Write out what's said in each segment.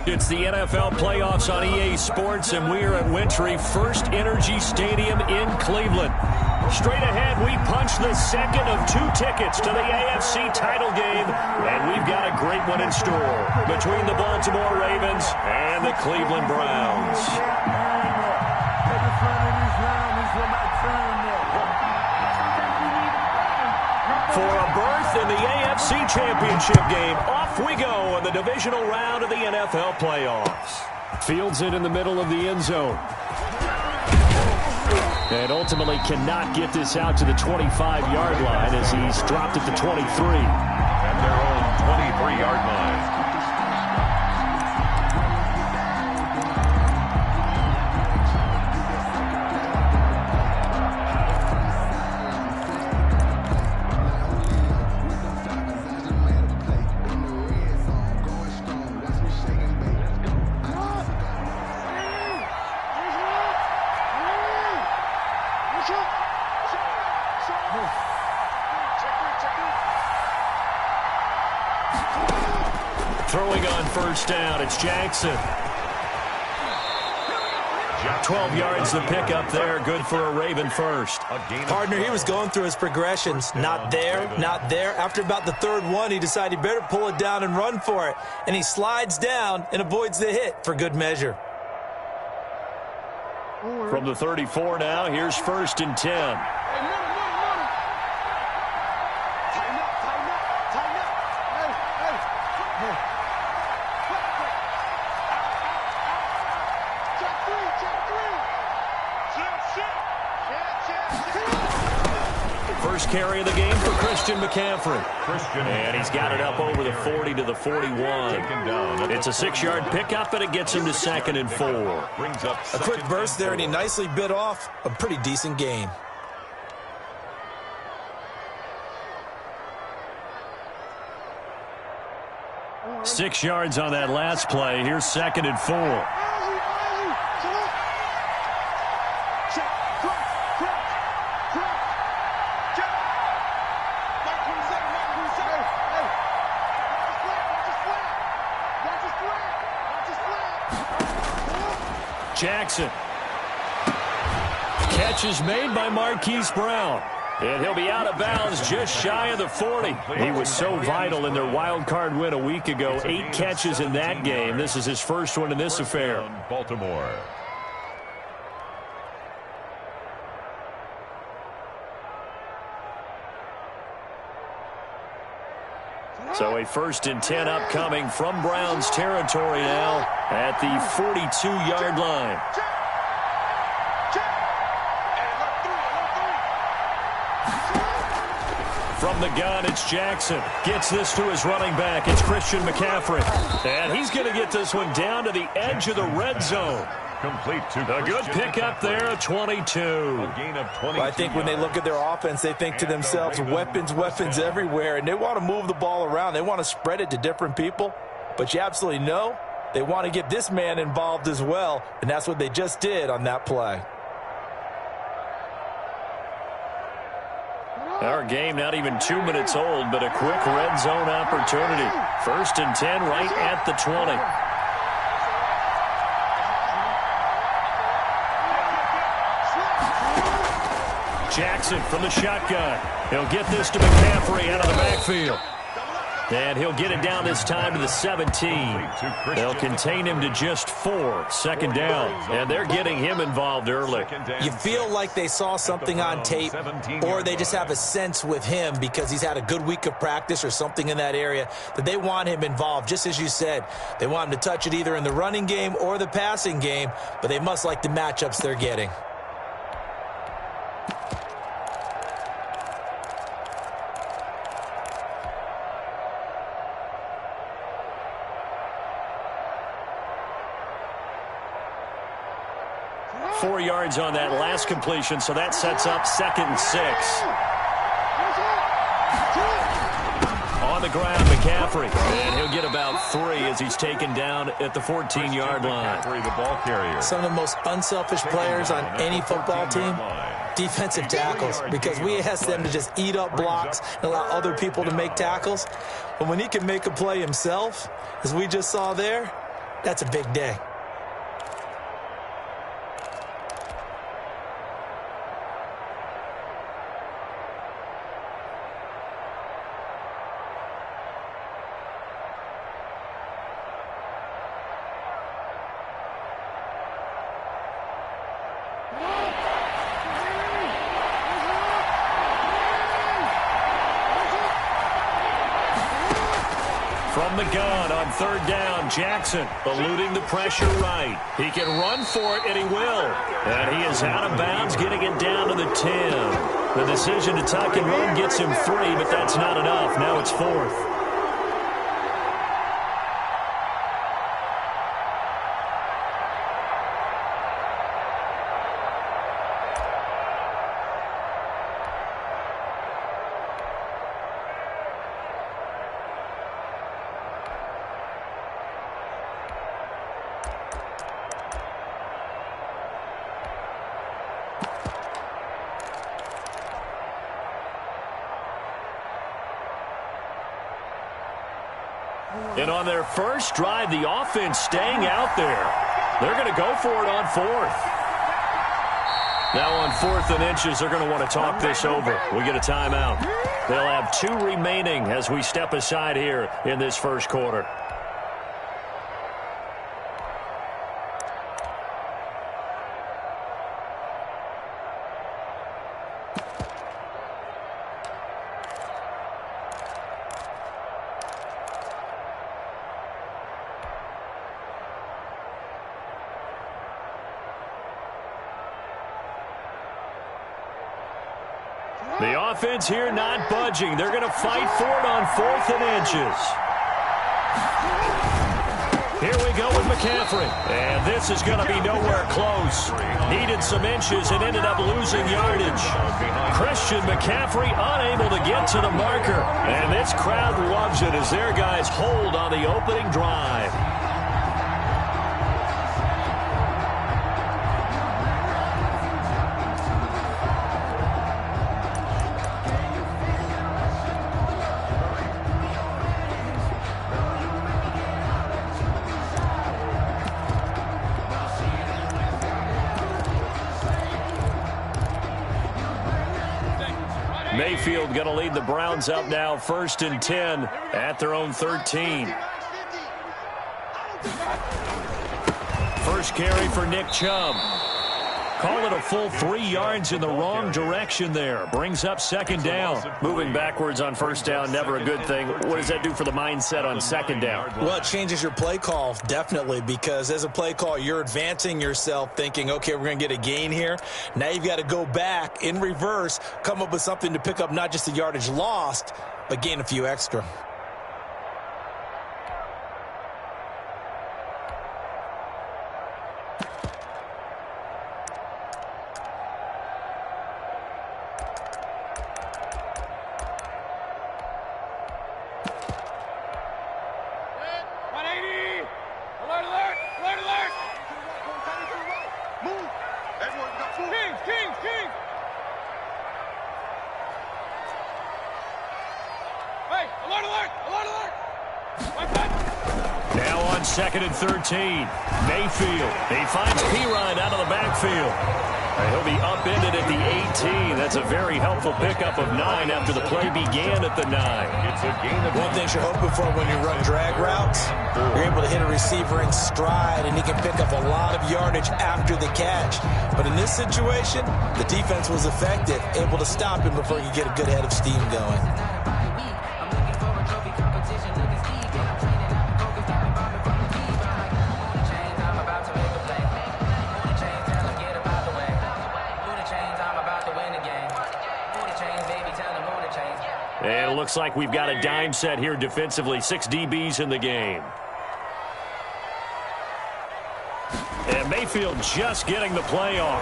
It's the NFL playoffs on EA Sports, and we are at Wintry First Energy Stadium in Cleveland. Straight ahead, we punch the second of 2 tickets to the AFC title game, and we've got a great one in store between the Baltimore Ravens and the Cleveland Browns. For a berth in the AFC Championship game, off we go in the divisional round of the NFL playoffs. Fields it in the middle of the end zone. And ultimately cannot get this out to the 25-yard line as he's dropped at the 23. At their own 23-yard line. Throwing on first down, it's Jackson. 12 yards to pick up there, good for a Raven first. Partner, he was going through his progressions. Not there, not there. After about the third one, he decided he better pull it down and run for it. And he slides down and avoids the hit for good measure. From the 34 now, here's 1st and 10. First carry of the game for Christian McCaffrey. And he's got it up over the 40 to the 41. It's a 6-yard pickup, and it gets him to 2nd and 4. A quick burst there, and he nicely bit off a pretty decent gain. Six yards on that last play. Here's 2nd and 4. Jackson. Catch is made by Marquise Brown. And he'll be out of bounds just shy of the 40. He was so vital in their wild card win a week ago. 8 catches in that game. This is his first one in this affair. Baltimore. So a 1st and 10 upcoming from Browns territory now at the 42-yard line. From the gun, it's Jackson. Gets this to his running back. It's Christian McCaffrey. And he's going to get this one down to the edge of the red zone. Complete to a good pickup there, a 22. A gain of 22. Well, I think when they look at their offense, they think to themselves, weapons everywhere, and they want to move the ball around. They want to spread it to different people, but you absolutely know they want to get this man involved as well, and that's what they just did on that play. Our game not even 2 minutes old, but a quick red zone opportunity. 1st and 10 right at the 20. Jackson from the shotgun. He'll get this to McCaffrey out of the backfield. And he'll get it down this time to the 17. They'll contain him to just 4. 2nd down. And they're getting him involved early. You feel like they saw something on tape, or they just have a sense with him because he's had a good week of practice or something in that area that they want him involved. Just as you said, they want him to touch it either in the running game or the passing game, but they must like the matchups they're getting. Four yards on that last completion, so that sets up 2nd and 6. On the ground, McCaffrey. And he'll get about 3 as he's taken down at the 14-yard line. The ball carrier. Some of the most unselfish players on any football team, defensive tackles, because we ask them to just eat up blocks and allow other people to make tackles. But when he can make a play himself, as we just saw there, that's a big day. From the gun on third down, Jackson eluding the pressure right. He can run for it, and he will. And he is out of bounds, getting it down to the 10. The decision to tuck and run gets him 3, but that's not enough. Now it's 4th. And on their first drive, the offense staying out there. They're going to go for it on 4th. Now on 4th and inches, they're going to want to talk this over. We get a timeout. They'll have 2 remaining as we step aside here in this first quarter. The offense here not budging. They're going to fight for it on 4th and inches. Here we go with McCaffrey. And this is going to be nowhere close. Needed some inches and ended up losing yardage. Christian McCaffrey unable to get to the marker. And this crowd loves it as their guys hold on the opening drive. Mayfield going to lead the Browns up now, 1st and 10 at their own 13. First carry for Nick Chubb. Call it a full 3 yards in the wrong direction there. Brings up 2nd down. Moving backwards on 1st down, never a good thing. What does that do for the mindset on 2nd down? Well, it changes your play call, definitely, because as a play call, you're advancing yourself thinking, okay, we're going to get a gain here. Now you've got to go back in reverse, come up with something to pick up not just the yardage lost, but gain a few extra. Now on 2nd and 13, Mayfield. He finds Pirine out of the backfield. And he'll be upended at the 18. That's a very helpful pickup of 9 after the play began at the 9. One thing you're hoping for when you run drag routes, you're able to hit a receiver in stride, and he can pick up a lot of yardage after the catch. But in this situation, the defense was effective, able to stop him before he could get a good head of steam going. And it looks like we've got a dime set here defensively. 6 DBs in the game. And Mayfield just getting the play off.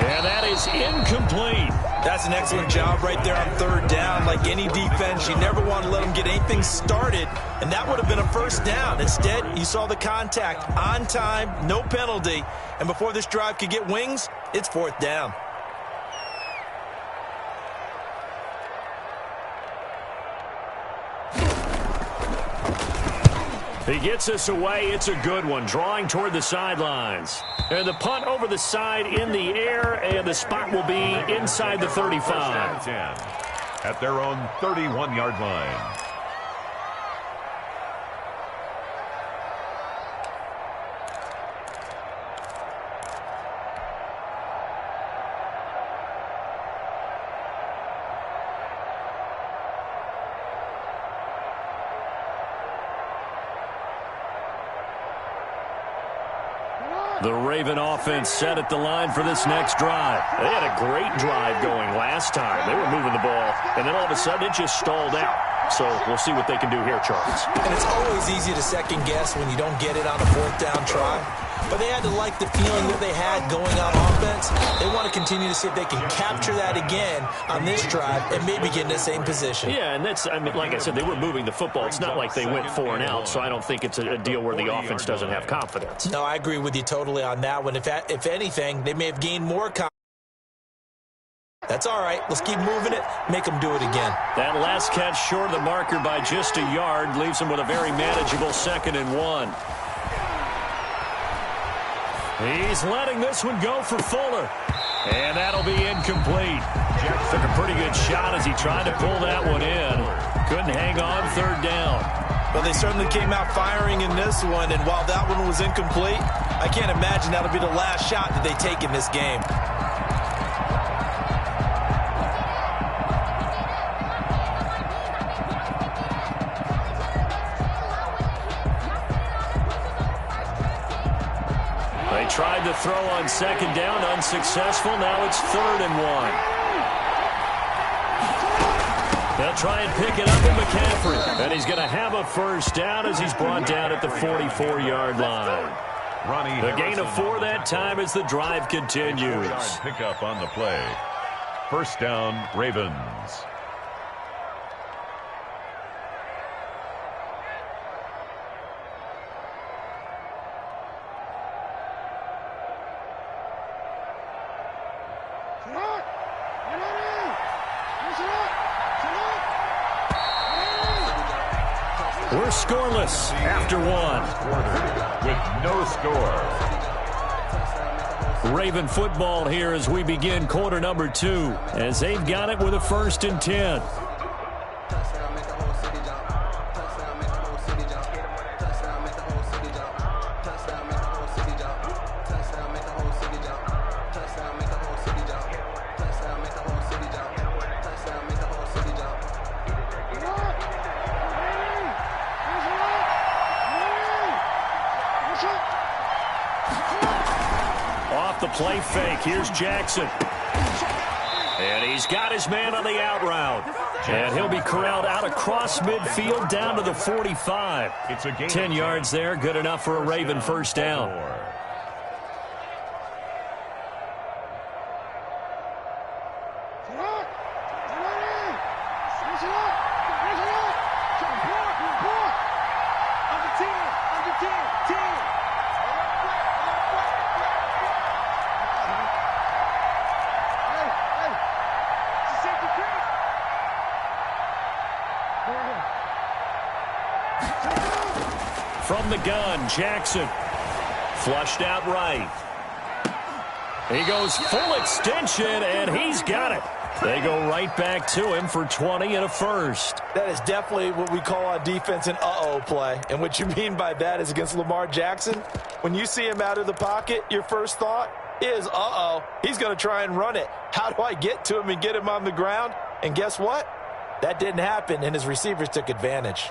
And that is incomplete. That's an excellent job right there on 3rd down. Like any defense, you never want to let them get anything started, and that would have been a 1st down. Instead, you saw the contact on time, no penalty, and before this drive could get wings, it's 4th down. He gets us away. It's a good one, drawing toward the sidelines. And the punt over the side in the air, and the spot will be inside the 35. At their own 31-yard line. The Raven offense set at the line for this next drive. They had a great drive going last time. They were moving the ball, and then all of a sudden it just stalled out. So we'll see what they can do here, Charles. And it's always easy to second guess when you don't get it on a fourth down try. But they had to like the feeling that they had going on offense. They want to continue to see if they can capture that again on this drive and maybe get in the same position. Yeah, and that's, I mean, like I said, they were moving the football. It's not like they went 4 and out, so I don't think it's a deal where the offense doesn't have confidence. No, I agree with you totally on that one. If anything, they may have gained more confidence. That's all right. Let's keep moving it, make them do it again. That last catch short of the marker by just a yard leaves them with a very manageable 2nd and 1. He's letting this one go for Fuller. And that'll be incomplete. Took a pretty good shot as he tried to pull that one in. Couldn't hang on 3rd down. Well, they certainly came out firing in this one, and while that one was incomplete, I can't imagine that'll be the last shot that they take in this game. They tried to throw on 2nd down, unsuccessful. Now it's 3rd and 1. They'll try and pick it up in McCaffrey. And he's going to have a 1st down as he's brought down at the 44-yard line. The gain of 4 that time as the drive continues. Pick up on the play. 1st down, Ravens. We're scoreless after 1. With no score. Raven football here as we begin quarter number 2, as they've got it with a 1st and 10. The play fake. Here's Jackson. And he's got his man on the out route. And he'll be corralled out across midfield down to the 45. 10 yards there. Good enough for a Raven 1st down. From the gun, Jackson. Flushed out right. He goes full extension, and he's got it. They go right back to him for 20 and a 1st. That is definitely what we call on defense an uh-oh play. And what you mean by that is against Lamar Jackson, when you see him out of the pocket, your first thought is, uh-oh, he's going to try and run it. How do I get to him and get him on the ground? And guess what? That didn't happen, and his receivers took advantage.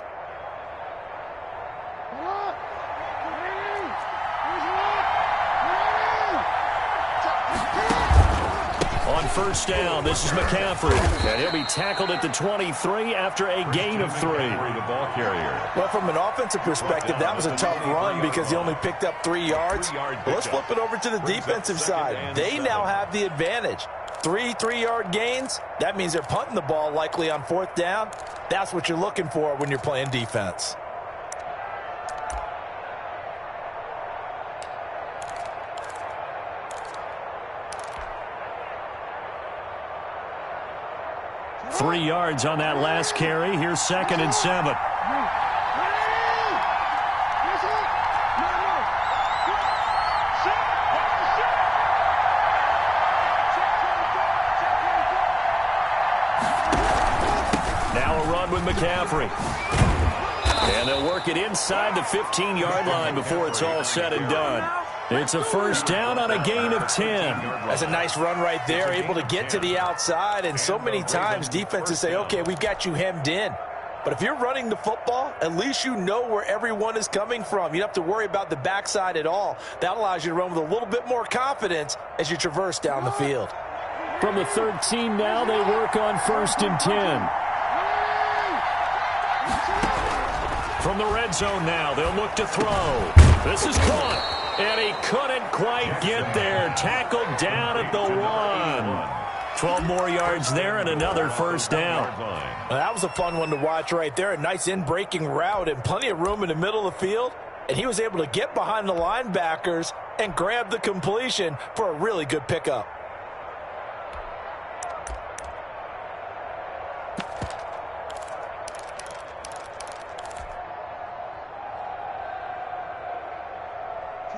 On 1st down, this is McCaffrey. And he'll be tackled at the 23 after a gain of 3. The ball carrier. Well, from an offensive perspective, that was a tough run because he only picked up 3 yards. Well, let's flip it over to the defensive side. They now have the advantage. 3 3-yard gains, that means they're punting the ball likely on 4th down. That's what you're looking for when you're playing defense. Three yards on that last carry. Here's 2nd and 7. with McCaffrey. And they'll work it inside the 15-yard line before it's all said and done. It's a first down on a gain of 10. That's a nice run right there, able to get to the outside. And so many times defenses say, okay, we've got you hemmed in. But if you're running the football, at least you know where everyone is coming from. You don't have to worry about the backside at all. That allows you to run with a little bit more confidence as you traverse down the field. From the 13 now, they work on 1st and 10. From the red zone now, they'll look to throw. This is caught. And he couldn't quite get there. Tackled down at the 1. 12 more yards there and another first down. Well, that was a fun one to watch right there. A nice in-breaking route and plenty of room in the middle of the field. And he was able to get behind the linebackers and grab the completion for a really good pickup.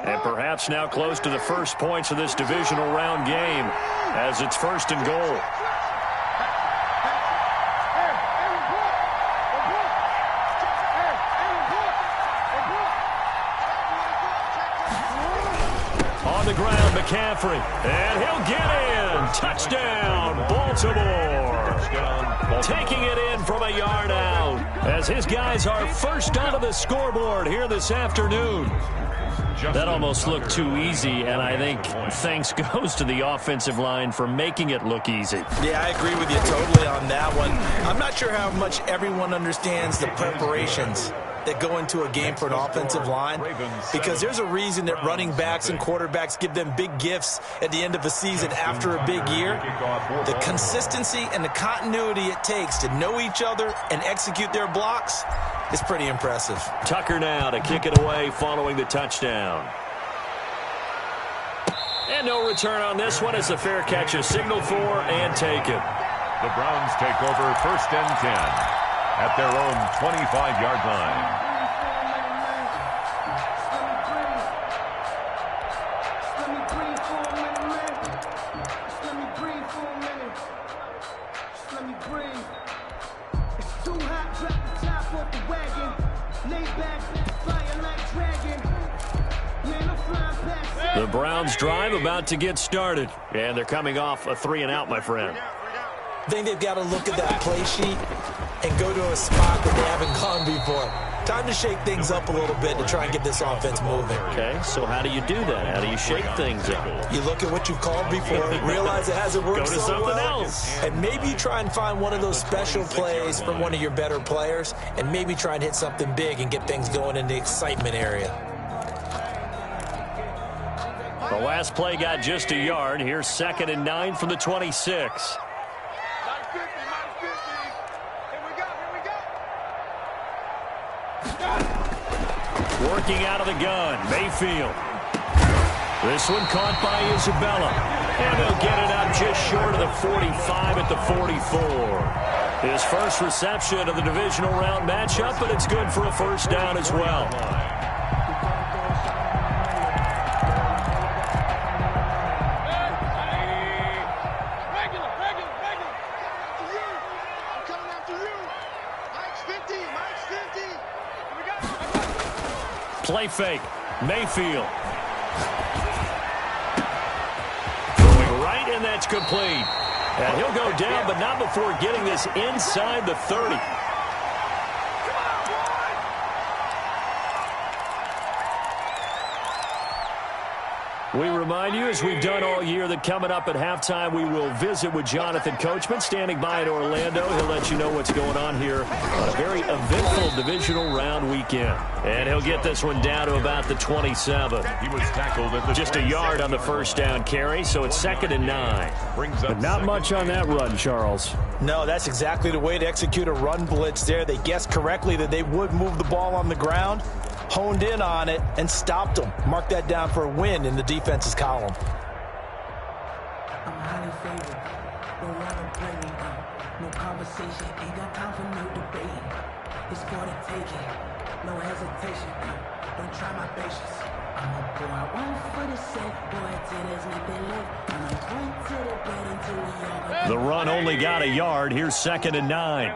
And perhaps now close to the first points of this divisional round game as it's 1st and goal. On the ground, McCaffrey. And he'll get in. Touchdown, Baltimore. Taking it in from a yard out as his guys are first onto the scoreboard here this afternoon. That almost looked too easy, and I think thanks goes to the offensive line for making it look easy. Yeah, I agree with you totally on that one. I'm not sure how much everyone understands the preparations that go into a game for an offensive line, because there's a reason that running backs and quarterbacks give them big gifts at the end of a season after a big year. The consistency and the continuity it takes to know each other and execute their blocks is pretty impressive. Tucker now to kick it away following the touchdown. And no return on this one as a fair catch is signaled for and taken. The Browns take over 1st and 10 at their own 25-yard line. The Browns drive about to get started, and they're coming off a 3-and-out, my friend. I think they've got to look at that play sheet and go to a spot that they haven't gone before. Time to shake things up a little bit to try and get this offense moving. Okay, so how do you do that? How do you shake things up? You look at what you've called before, realize it hasn't worked so so well, else. and maybe you try and find one of those special plays from one of your better players, and maybe try and hit something big and get things going in the excitement area. The last play got just a yard. Here's 2nd and 9 from the 26. Working out of the gun, Mayfield. This one caught by Isabella. And they'll get it up just short of the 45 at the 44. His first reception of the divisional round matchup, but it's good for a first down as well. Play fake. Mayfield. Throwing right, and that's complete. And he'll go down, but not before getting this inside the 30. We remind you, as we've done all year, that coming up at halftime, we will visit with Jonathan Coachman, standing by in Orlando. He'll let you know what's going on here on a very eventful divisional round weekend. And he'll get this one down to about the 27. He was tackled at the Just a yard on the first down carry, so it's 2nd and 9. But not much on that run, Charles. No, that's exactly the way to execute a run blitz there. They guessed correctly that they would move the ball on the ground, honed in on it, and stopped them. Mark that down for a win in the defense's column. I'm highly favored. Don't wanna play me out. No conversation, ain't got time for no debate. It's for the taking, no hesitation. Don't try my patience. I'm a boy, one for the set, boy, till there's nothing left. I'm a point to the bed until we all. The run only got a yard. Here's 2nd and 9.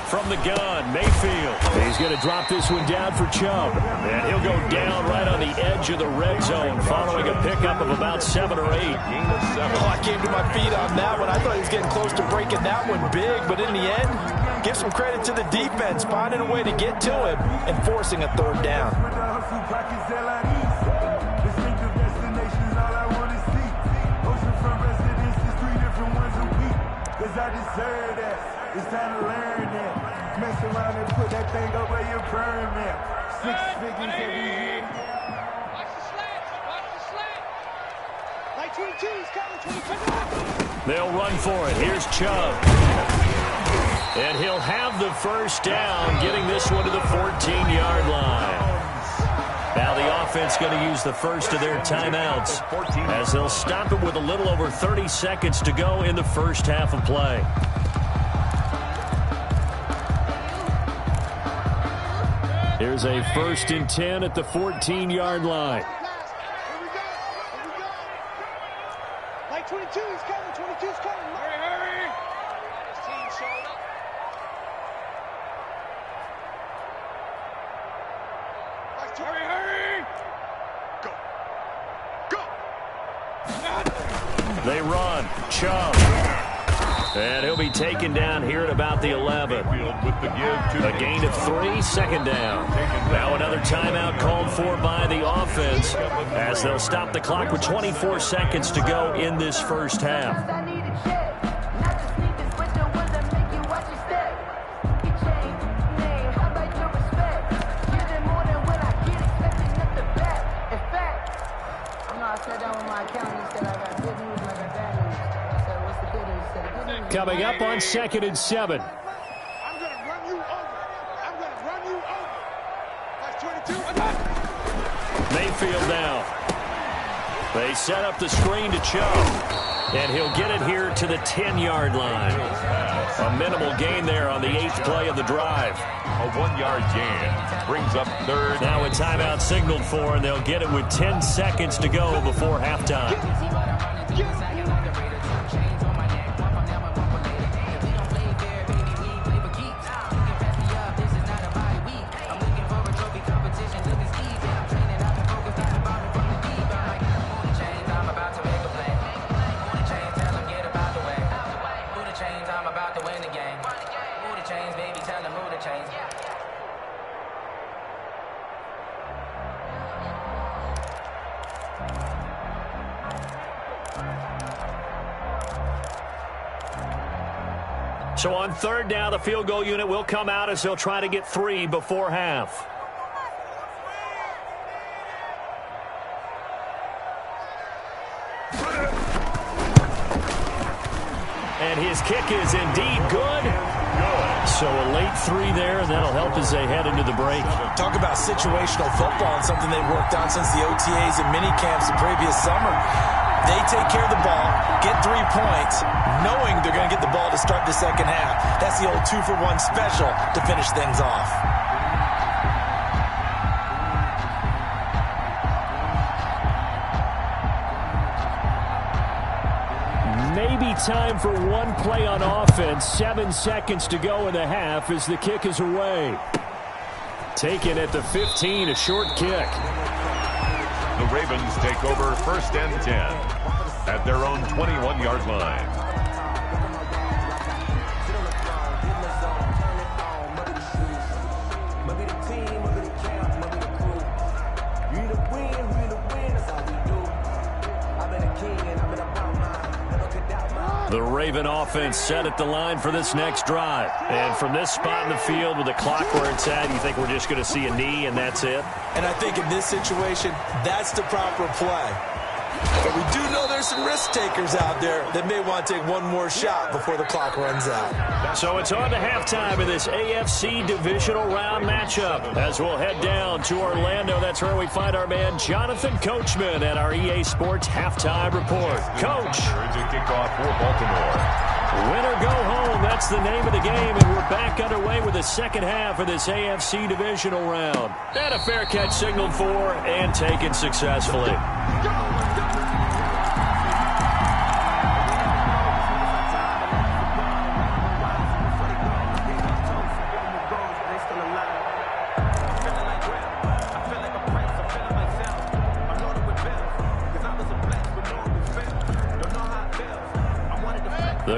From the gun, Mayfield. He's going to drop this one down for Chubb. And he'll go down right on the edge of the red zone following a pickup of about 7 or 8. Oh, I came to my feet on that one. I thought he was getting close to breaking that one big, but in the end, give some credit to the defense, finding a way to get to him and forcing a third down. I deserve that. It's time to learn that. Mess around and put that thing over your permit. 6 figures every year. Watch the slant. Watch the slant. Like 22, he's coming. 22. They'll run for it. Here's Chubb. And he'll have the first down, getting this one to the 14-yard line. Now the offense going to use the first of their timeouts as they'll stop it with a little over 30 seconds to go in the first half of play. Here's a 1st and 10 at the 14-yard line. Here we go. Like 22, he's coming. 22's coming. Hurry. His team showed up. Hurry. Go. They run. Chubb. And he'll be taken down here at about the 11. A gain of 3, second down. Now another timeout called for by the offense as they'll stop the clock with 24 seconds to go in this first half. Coming up on 2nd and 7. I'm going to run you over. That's 22. Mayfield now. They set up the screen to Chubb. And he'll get it here to the 10-yard line. A minimal gain there on the 8th play of the drive. A 1-yard gain brings up 3rd. Now a timeout signaled for, and they'll get it with 10 seconds to go before halftime. So on 3rd down, the field goal unit will come out as they'll try to get 3 before half. And his kick is indeed good. So a late 3 there, and that'll help as they head into the break. Talk about situational football and something they've worked on since the OTAs and mini camps the previous summer. They take care of the ball, get 3 points, knowing they're going to get the ball to start the second half. That's the old 2-for-1 special to finish things off. Maybe time for one play on offense. 7 seconds to go in the half as the kick is away. Taken at the 15, a short kick. The Ravens take over 1st and 10 at their own 21-yard line. The Raven offense set at the line for this next drive. And from this spot in the field with the clock where it's at, you think we're just going to see a knee and that's it? And I think in this situation, that's the proper play. But we do know there's some risk takers out there that may want to take one more shot before the clock runs out. So it's on to halftime of this AFC divisional round matchup. As we'll head down to Orlando, that's where we find our man Jonathan Coachman at our EA Sports Halftime Report. Coach. Urgent kickoff for Baltimore. Win or go home, that's the name of the game, and we're back underway with the second half of this AFC divisional round. And a fair catch signaled for and taken successfully.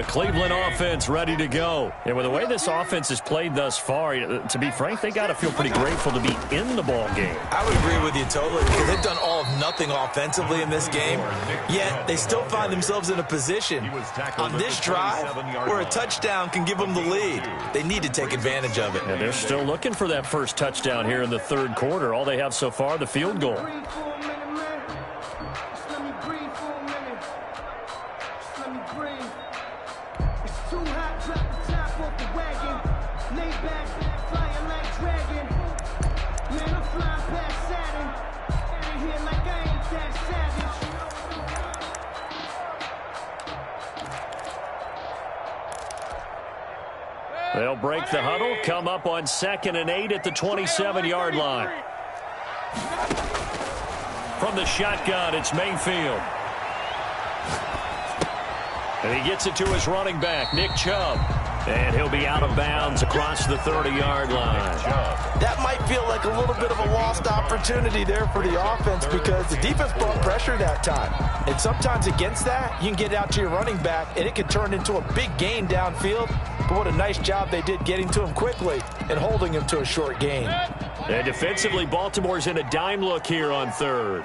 Cleveland offense ready to go. And with the way this offense has played thus far, to be frank, they got to feel pretty grateful to be in the ball game. I would agree with you totally, because they've done all of nothing offensively in this game, yet they still find themselves in a position on this drive where a touchdown can give them the lead. They need to take advantage of it. And they're still looking for that first touchdown here in the third quarter. All they have so far, the field goal. They'll break the huddle, come up on 2nd and 8 at the 27-yard line. From the shotgun, it's Mayfield. And he gets it to his running back, Nick Chubb. And he'll be out of bounds across the 30-yard line. That might feel like a little bit of a lost opportunity there for the offense, because the defense brought pressure that time. And sometimes against that, you can get out to your running back, and it can turn into a big gain downfield. But what a nice job they did getting to him quickly and holding him to a short gain. And defensively, Baltimore's in a dime look here on 3rd.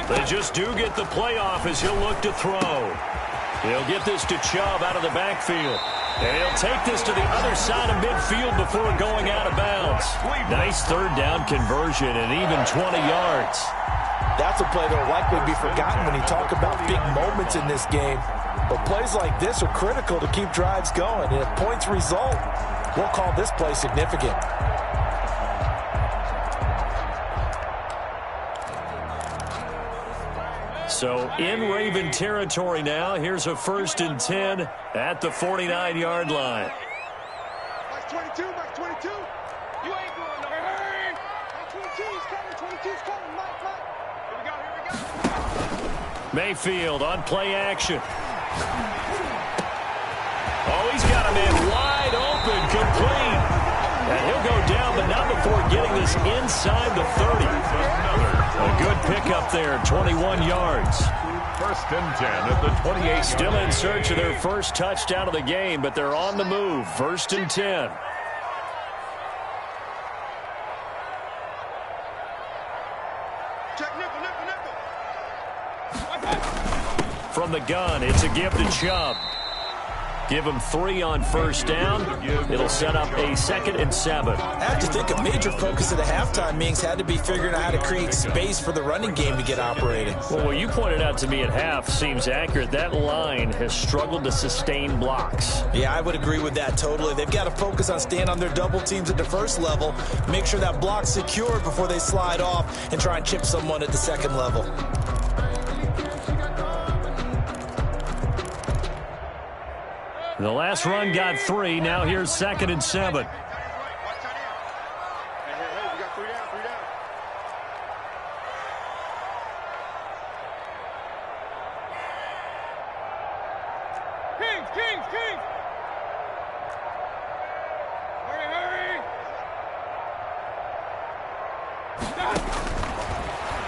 They just do get the playoff as he'll look to throw. He'll get this to Chubb out of the backfield. And he'll take this to the other side of midfield before going out of bounds. Nice third down conversion and even 20 yards. That's a play that will likely be forgotten when you talk about big moments in this game. But plays like this are critical to keep drives going. And if points result, we'll call this play significant. So in Raven territory now. Here's a 1st and 10 at the 49-yard line. Max 22, Max 22. You ain't going nowhere. Max 22's coming, 22's coming. Mike. Here we go. Mayfield on play action. Oh, he's got a man wide open, complete. And he'll go down, but not before getting this inside the 30. A good pickup there, 21 yards. 1st and 10 at the 28. Still in search of their first touchdown of the game, but they're on the move. 1st and 10. Check nickel. From the gun, it's a give to Chubb. Give him 3 on 1st down. It'll set up a 2nd and 7. I have to think a major focus of the halftime meetings had to be figuring out how to create space for the running game to get operating. Well, what you pointed out to me at half seems accurate. That line has struggled to sustain blocks. Yeah, I would agree with that totally. They've got to focus on staying on their double teams at the first level, make sure that block's secured before they slide off and try and chip someone at the 2nd level. The last run got 3. Now here's 2nd and 7. Watch tight end. Hey, we got 3 down. Kings. Hurry.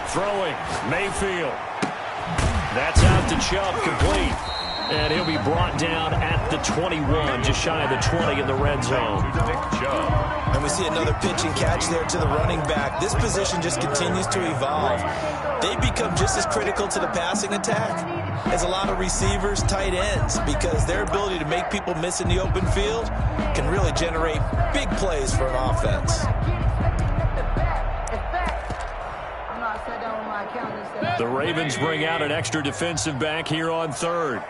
Throwing, Mayfield. That's out to Chubb, complete. And he'll be brought down at the 21, just shy of the 20 in the red zone. And we see another pitch and catch there to the running back. This position just continues to evolve. They become just as critical to the passing attack as a lot of receivers, tight ends, because their ability to make people miss in the open field can really generate big plays for an offense. The Ravens bring out an extra defensive back here on 3rd.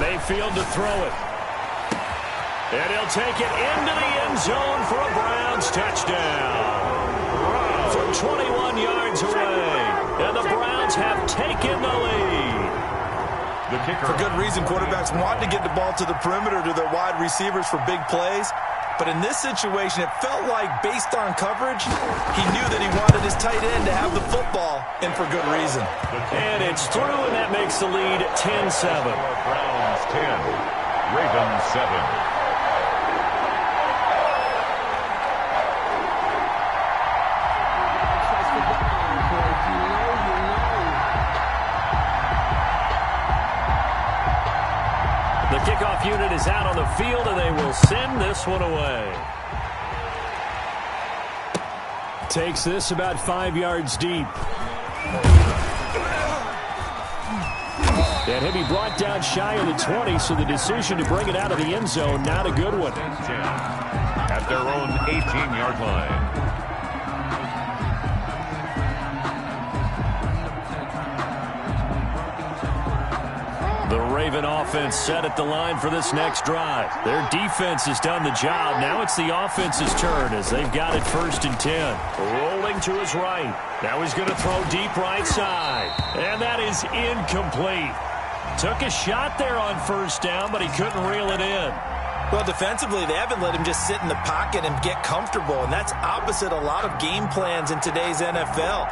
Mayfield to throw it. And he'll take it into the end zone for a Browns touchdown. From 21 yards away. And the Browns have taken the lead. The kicker. For good reason, quarterbacks want to get the ball to the perimeter to their wide receivers for big plays. But in this situation, it felt like, based on coverage, he knew that he wanted his tight end to have the football, and for good reason. And it's through, and that makes the lead 10-7. Browns 10, Ravens 7. The kickoff unit is out on the field, and they will send this one away. Takes this about 5 yards deep. And he'll be brought down shy of the 20, so the decision to bring it out of the end zone, not a good one. At their own 18-yard line. The Raven offense set at the line for this next drive. Their defense has done the job. Now it's the offense's turn as they've got it 1st and 10. Rolling to his right. Now he's going to throw deep right side. And that is incomplete. Took a shot there on 1st down, but he couldn't reel it in. Well, defensively, they haven't let him just sit in the pocket and get comfortable, and that's opposite a lot of game plans in today's NFL.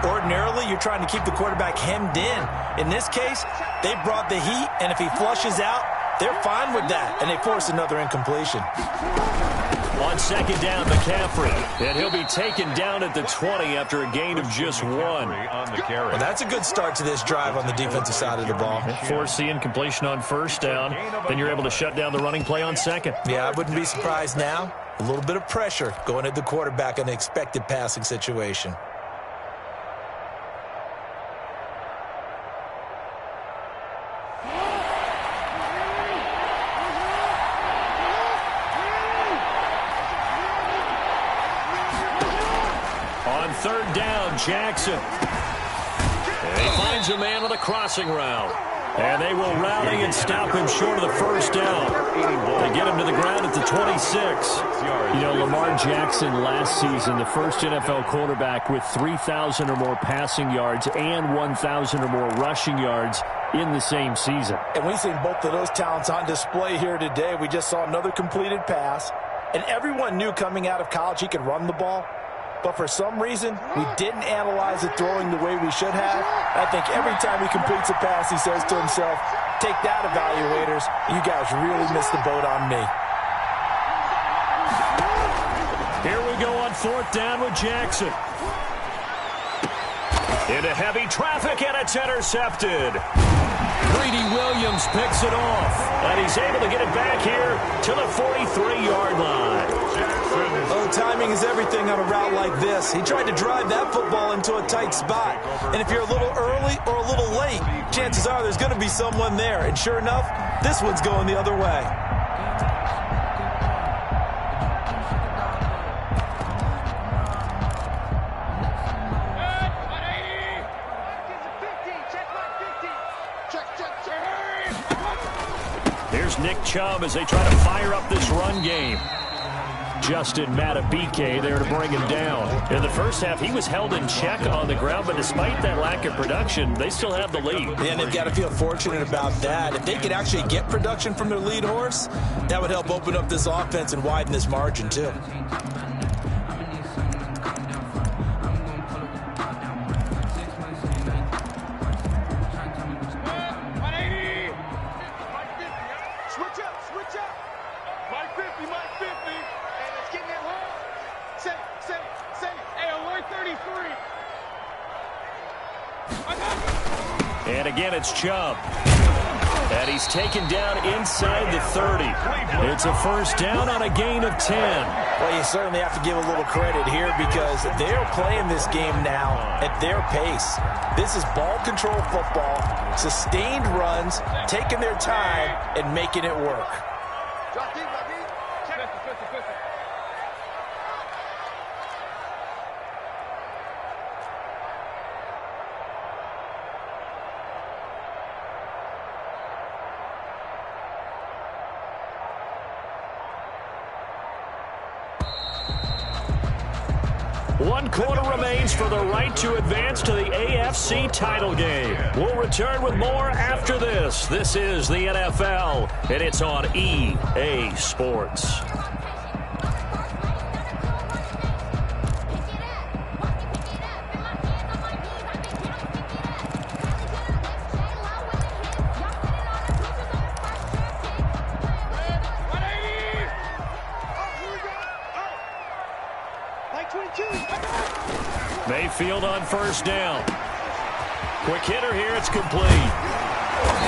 Ordinarily, you're trying to keep the quarterback hemmed in. In this case, they brought the heat, and if he flushes out, they're fine with that, and they force another incompletion. On 2nd down, McCaffrey, and he'll be taken down at the 20 after a gain of just 1. Well, that's a good start to this drive on the defensive side of the ball. Force the incompletion on 1st down, then you're able to shut down the running play on 2nd. Yeah, I wouldn't be surprised now. A little bit of pressure going at the quarterback in the expected passing situation. On 3rd down, Jackson. And he finds a man on the crossing route. And they will rally and stop him short of the 1st down. They get him to the ground at the 26. You know, Lamar Jackson last season, the first NFL quarterback with 3,000 or more passing yards and 1,000 or more rushing yards in the same season. And we've seen both of those talents on display here today. We just saw another completed pass. And everyone knew coming out of college he could run the ball. But for some reason, we didn't analyze it throwing the way we should have. I think every time he completes a pass, he says to himself, take that, evaluators. You guys really missed the boat on me. Here we go on 4th down with Jackson. Into heavy traffic, and it's intercepted. Greedy Williams picks it off, and he's able to get it back here to the 43-yard line. Oh, timing is everything on a route like this. He tried to drive that football into a tight spot. And if you're a little early or a little late, chances are there's going to be someone there. And sure enough, this one's going the other way. Here's Nick Chubb as they try to fire up this run game. Justin Matabike there to bring him down. In the 1st half, he was held in check on the ground, but despite that lack of production, they still have the lead. Yeah, and they've got to feel fortunate about that. If they could actually get production from their lead horse, that would help open up this offense and widen this margin, too. And again, it's Chubb. And he's taken down inside the 30. It's a 1st down on a gain of 10. Well, you certainly have to give a little credit here because they're playing this game now at their pace. This is ball control football, sustained runs, taking their time, and making it work. 1 quarter remains for the right to advance to the AFC title game. We'll return with more after this. This is the NFL, and it's on EA Sports. Mayfield on first down. Quick hitter here, it's complete.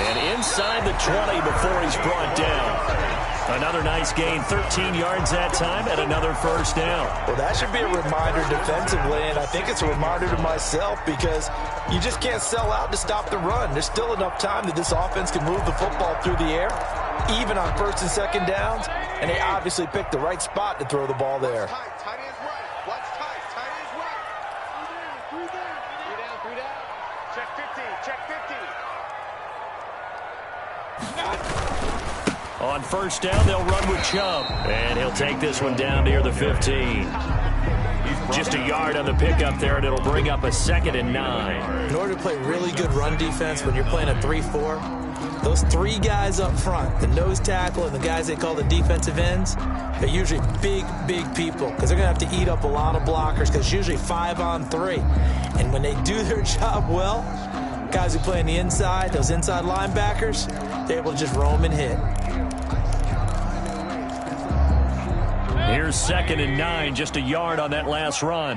And inside the 20 before he's brought down. Another nice gain, 13 yards that time, and another first down. Well, that should be a reminder defensively, and I think it's a reminder to myself because you just can't sell out to stop the run. There's still enough time that this offense can move the football through the air, even on first and second downs, and they obviously picked the right spot to throw the ball there. On first down, they'll run with Chubb. And he'll take this one down near the 15. Just a yard on the pickup there, and it'll bring up a 2nd and 9. In order to play really good run defense when you're playing a 3-4, those 3 guys up front, the nose tackle and the guys they call the defensive ends, they're usually big people because they're going to have to eat up a lot of blockers because it's usually 5 on 3. And when they do their job well, guys who play on the inside, those inside linebackers, they're able to just roam and hit. Here's 2nd and 9, just a yard on that last run.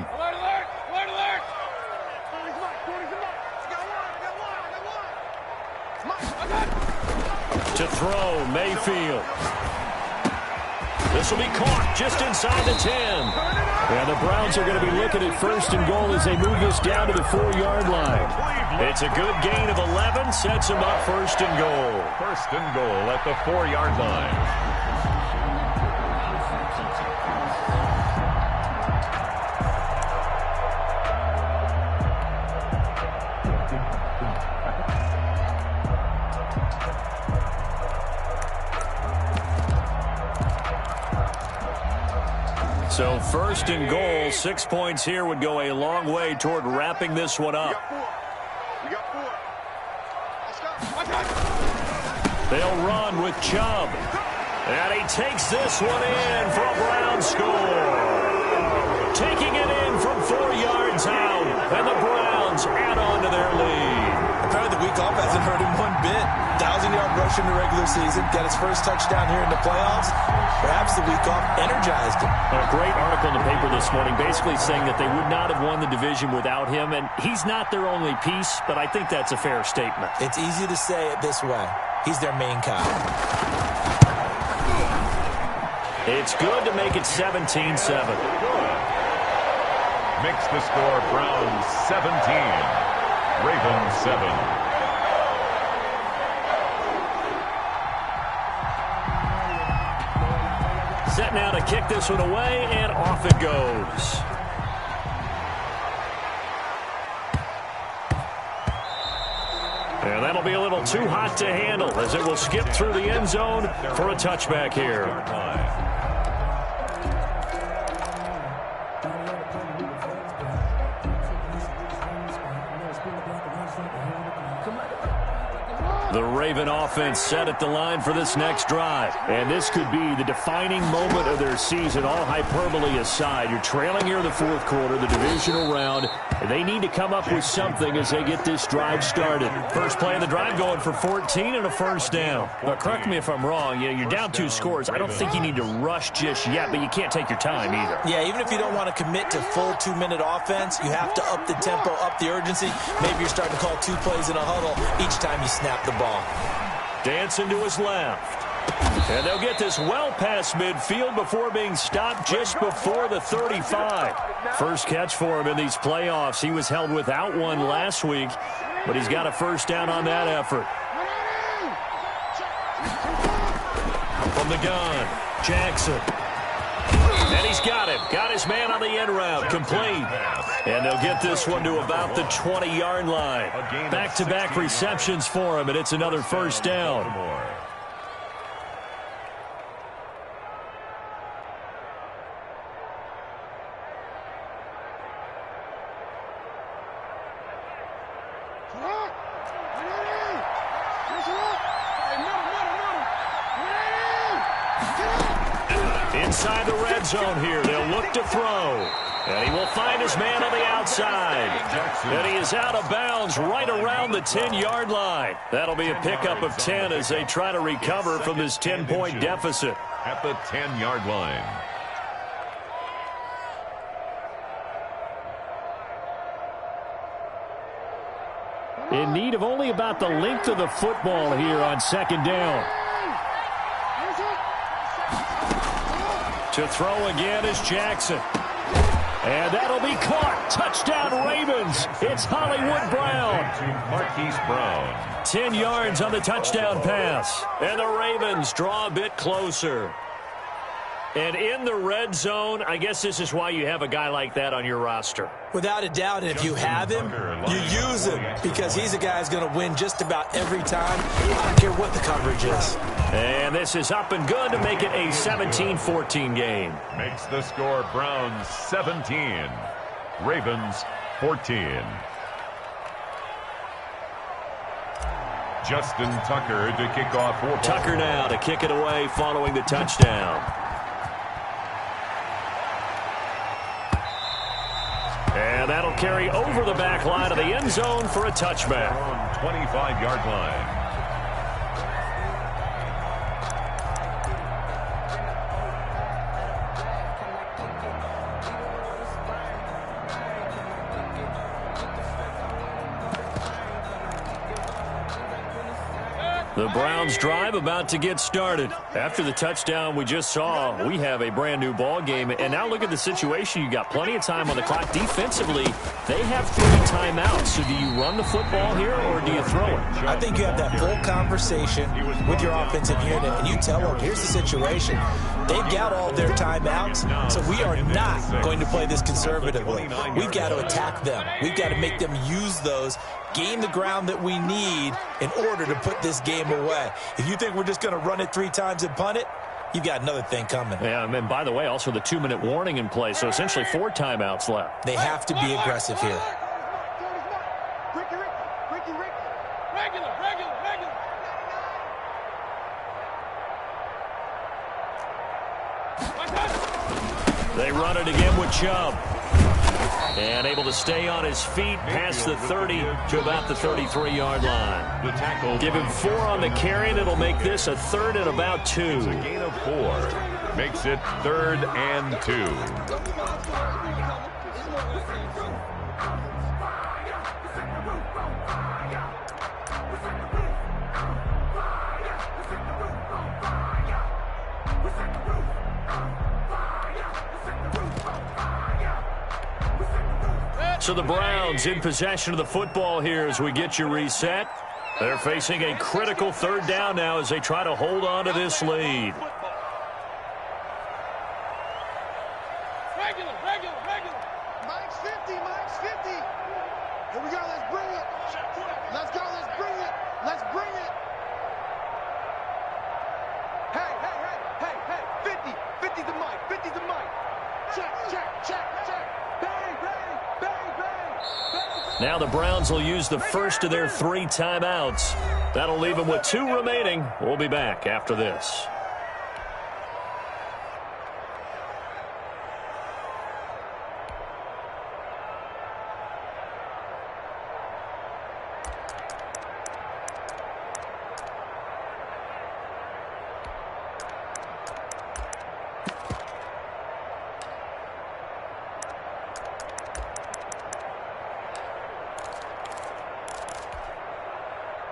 To throw, Mayfield. This will be caught just inside the 10. And the Browns are going to be looking at first and goal as they move this down to the 4-yard line. It's a good gain of 11, sets them up first and goal. First and goal at the 4-yard line. So first and goal, 6 points here would go a long way toward wrapping this one up. They'll run with Chubb. And he takes this one in for a Brown score. Taking it in from 4 yards out. And the Browns add on to their lead. Apparently the week off hasn't hurt him one bit. 1,000-yard rush in the regular season. Got his first touchdown here in the playoffs. Perhaps the week off energized him. A great article in the paper this morning basically saying that they would not have won the division without him. And he's not their only piece, but I think that's a fair statement. It's easy to say it this way. He's their main guy. It's good to make it 17-7. Makes the score Browns 17, Ravens 7. Set now to kick this one away, and off it goes. And that'll be a little too hot to handle as it will skip through the end zone for a touchback here. The Raven offense set at the line for this next drive. And this could be the defining moment of their season, all hyperbole aside. You're trailing here in the 4th quarter, the divisional round, and they need to come up with something as they get this drive started. First play of the drive going for 14 and a first down. Now, correct me if I'm wrong. You're down 2 scores. I don't think you need to rush just yet, but you can't take your time either. Yeah, even if you don't want to commit to full 2-minute offense, you have to up the tempo, up the urgency. Maybe you're starting to call 2 plays in a huddle each time you snap the ball. Dancing to his left. And they'll get this well past midfield before being stopped just before the 35. First catch for him in these playoffs. He was held without one last week, but he's got a first down on that effort. From the gun, Jackson. And he's got him. Got his man on the end route. Complete. And they'll get this one to about the 20-yard line. Back-to-back receptions for him, and it's another first down. inside the red zone here. They'll look to throw. And he will find his man on the outside. And he is out of bounds right around the 10-yard line. That'll be a pickup of 10 as they try to recover from this 10-point deficit. At the 10-yard line. In need of only about the length of the football here on second down. To throw again is Jackson. And that'll be caught. Touchdown, Ravens. It's Hollywood Brown. Marquise Brown. 10 yards on the touchdown pass. And the Ravens draw a bit closer. And in the red zone, I guess this is why you have a guy like that on your roster. Without a doubt, and if you have him, you use him because he's a guy who's going to win just about every time. I don't care what the coverage is. And this is up and good to make it a 17-14 game. Makes the score Browns 17, Ravens 14. Justin Tucker to kick off. Tucker now to kick it away following the touchdown. And that'll carry over the back line of the end zone for a touchback. On 25-yard line. The Browns drive about to get started. After the touchdown we just saw, we have a brand new ball game. And now look at the situation. You got plenty of time on the clock. Defensively, they have 3 timeouts. So do you run the football here or do you throw it? I think you have that full conversation with your offensive unit, and you tell them, here's the situation. They've got all their timeouts, so we are not going to play this conservatively. We've got to attack them. We've got to make them use those, gain the ground that we need in order to put this game away. If you think we're just going to run it 3 times and punt it, you've got another thing coming. Yeah, and by the way, also the 2-minute warning in play, so essentially 4 timeouts left. They have to be aggressive here. They run it again with Chubb. And able to stay on his feet past the 30 to about the 33-yard line. Give him 4 on the carry, and it'll make this a 3rd and about 2. A gain of 4. Makes it 3rd and 2. So the Browns in possession of the football here as we get you reset. They're facing a critical 3rd down now as they try to hold on to this lead. Regular. Mike's 50. Here we go, let's bring it. Let's go, let's bring it. Hey. 50's the Mike. Check. Bang. Now the Browns will use the first of their 3 timeouts. That'll leave them with 2 remaining. We'll be back after this.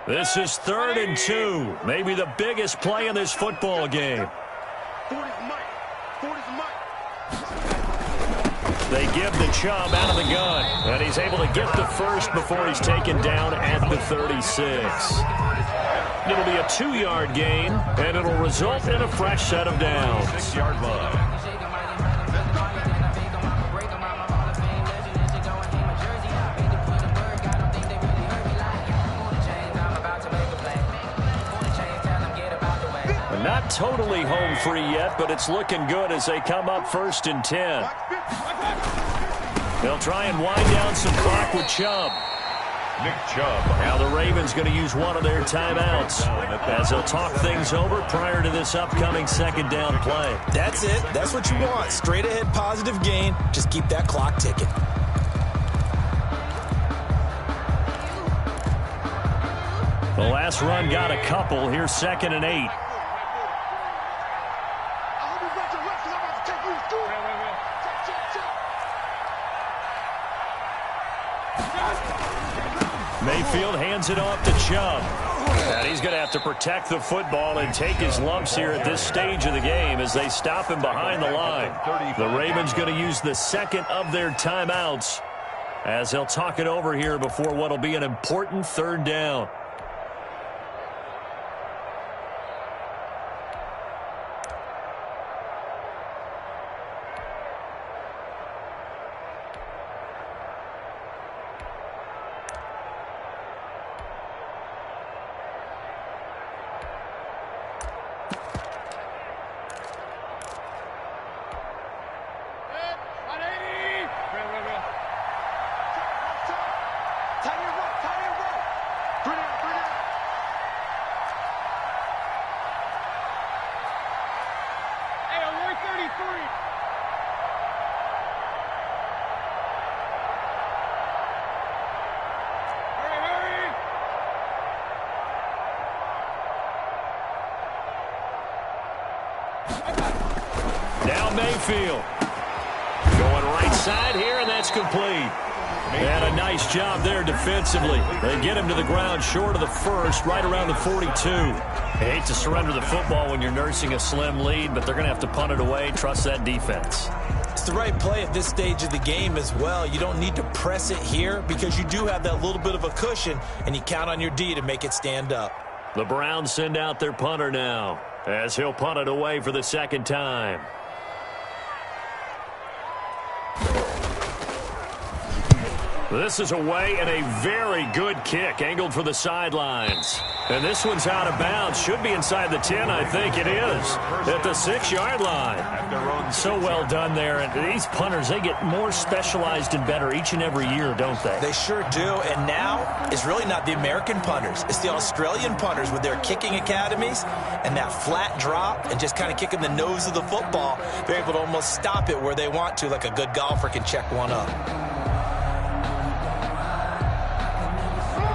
This is 3rd and 2. Maybe the biggest play in this football game. 40's Mike. They give the Chubb out of the gun. And he's able to get the first before he's taken down at the 36. It'll be a 2-yard gain, and it'll result in a fresh set of downs. 6-yard line. Not totally home free yet, but it's looking good as they come up 1st and 10. They'll try and wind down some clock with Chubb. Nick Chubb. Now the Ravens going to use one of their timeouts as they'll talk things over prior to this upcoming second down play. That's it. That's what you want. Straight ahead positive gain. Just keep that clock ticking. The last run got a couple. Here's 2nd and 8. Mayfield hands it off to Chubb. And he's going to have to protect the football and take his lumps here at this stage of the game as they stop him behind the line. The Ravens going to use the second of their timeouts as they'll talk it over here before what will be an important 3rd down. Now Mayfield going right side here, and that's complete. And a nice job there defensively. They get him to the ground short of the first, right around the 42. I hate to surrender the football when you're nursing a slim lead, but they're going to have to punt it away. Trust that defense. It's the right play at this stage of the game as well. You don't need to press it here because you do have that little bit of a cushion, and you count on your D to make it stand up. The Browns send out their punter now as he'll punt it away for the 2nd time. This is away and a very good kick angled for the sidelines. And this one's out of bounds. Should be inside the 10, I think it is. At the 6-yard line. So well done there. And these punters, they get more specialized and better each and every year, don't they? They sure do. And now it's really not the American punters. It's the Australian punters with their kicking academies and that flat drop and just kind of kicking the nose of the football. They're able to almost stop it where they want to, like a good golfer can check one up.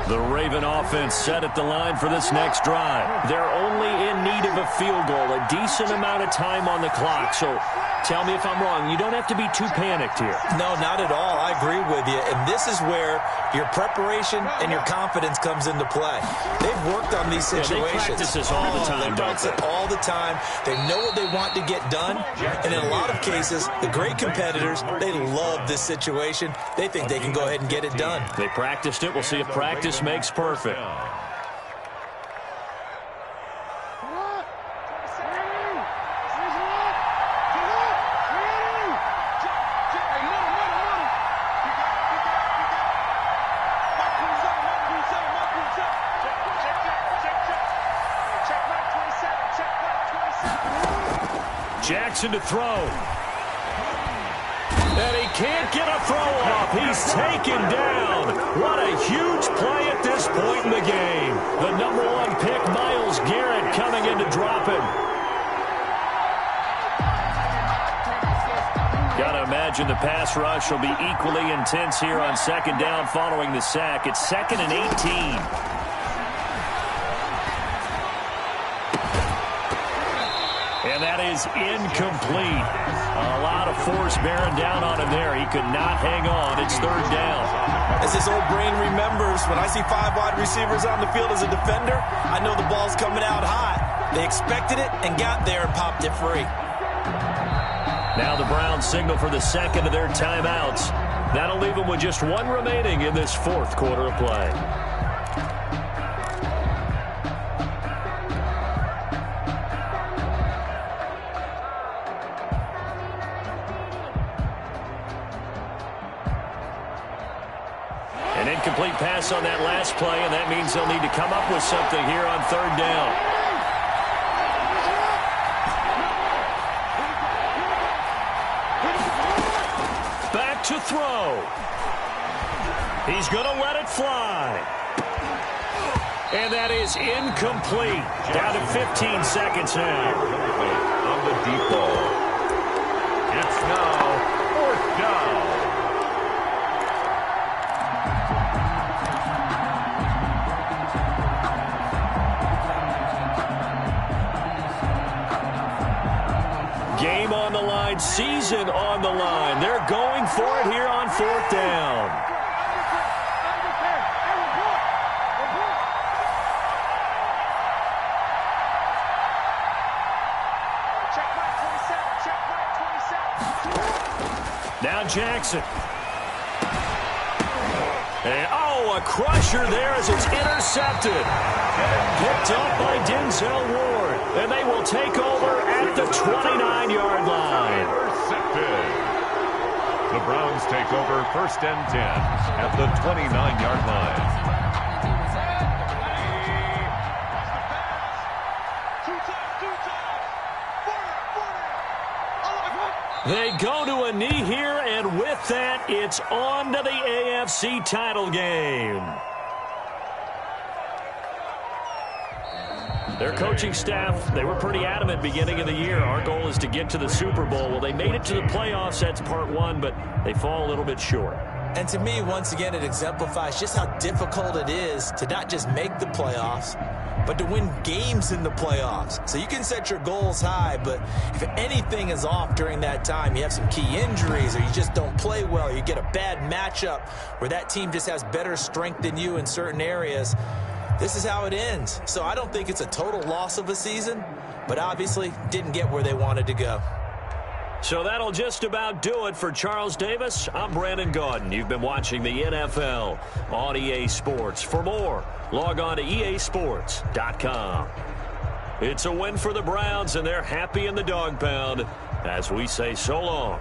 The Raven offense set at the line for this next drive. They're only in need of a field goal, a decent amount of time on the clock. So tell me if I'm wrong. You don't have to be too panicked here. No, not at all. I agree with you. And this is where your preparation and your confidence comes into play. They've worked on these situations. They practice this all the time. They practice it all the time. They know what they want to get done. And in a lot of cases, the great competitors, they love this situation. They think they can go ahead and get it done. They practiced it. We'll see if practice makes perfect. Jackson to throw. And he can't get a throw off. He's taken down. What a huge play at this point in the game. The #1 pick, Myles Garrett, coming in to drop him. Got to imagine the pass rush will be equally intense here on 2nd down following the sack. It's 2nd and 18. And that is incomplete. A lot of force bearing down on him there. He could not hang on. It's 3rd down. As his old brain remembers, when I see 5 wide receivers on the field as a defender, I know the ball's coming out hot. They expected it and got there and popped it free. Now the Browns signal for the 2nd of their timeouts. That'll leave them with just 1 remaining in this 4th quarter of play. An incomplete pass on that last play, and that means they'll need to come up with something here on 3rd down. Back to throw. He's going to let it fly. And that is incomplete. Down to 15 seconds now. On the deep ball. It's now 4th down. Game on the line, season on the line. They're going for it here on 4th down. Now Jackson. And, a crusher there as it's intercepted. Picked up by Denzel Ward. And they will take over at the 29-yard line. Intercepted. The Browns take over 1st and 10 at the 29-yard line. They go to a knee here, and with that, it's on to the AFC title game. Their coaching staff, they were pretty adamant beginning of the year. Our goal is to get to the Super Bowl. Well, they made it to the playoffs. That's part one, but they fall a little bit short. And to me, once again, it exemplifies just how difficult it is to not just make the playoffs, but to win games in the playoffs. So you can set your goals high, but if anything is off during that time, you have some key injuries or you just don't play well, you get a bad matchup where that team just has better strength than you in certain areas, this is how it ends. So I don't think it's a total loss of a season, but obviously didn't get where they wanted to go. So that'll just about do it for Charles Davis. I'm Brandon Gaudin. You've been watching the NFL on EA Sports. For more, log on to easports.com. It's a win for the Browns, and they're happy in the dog pound as we say so long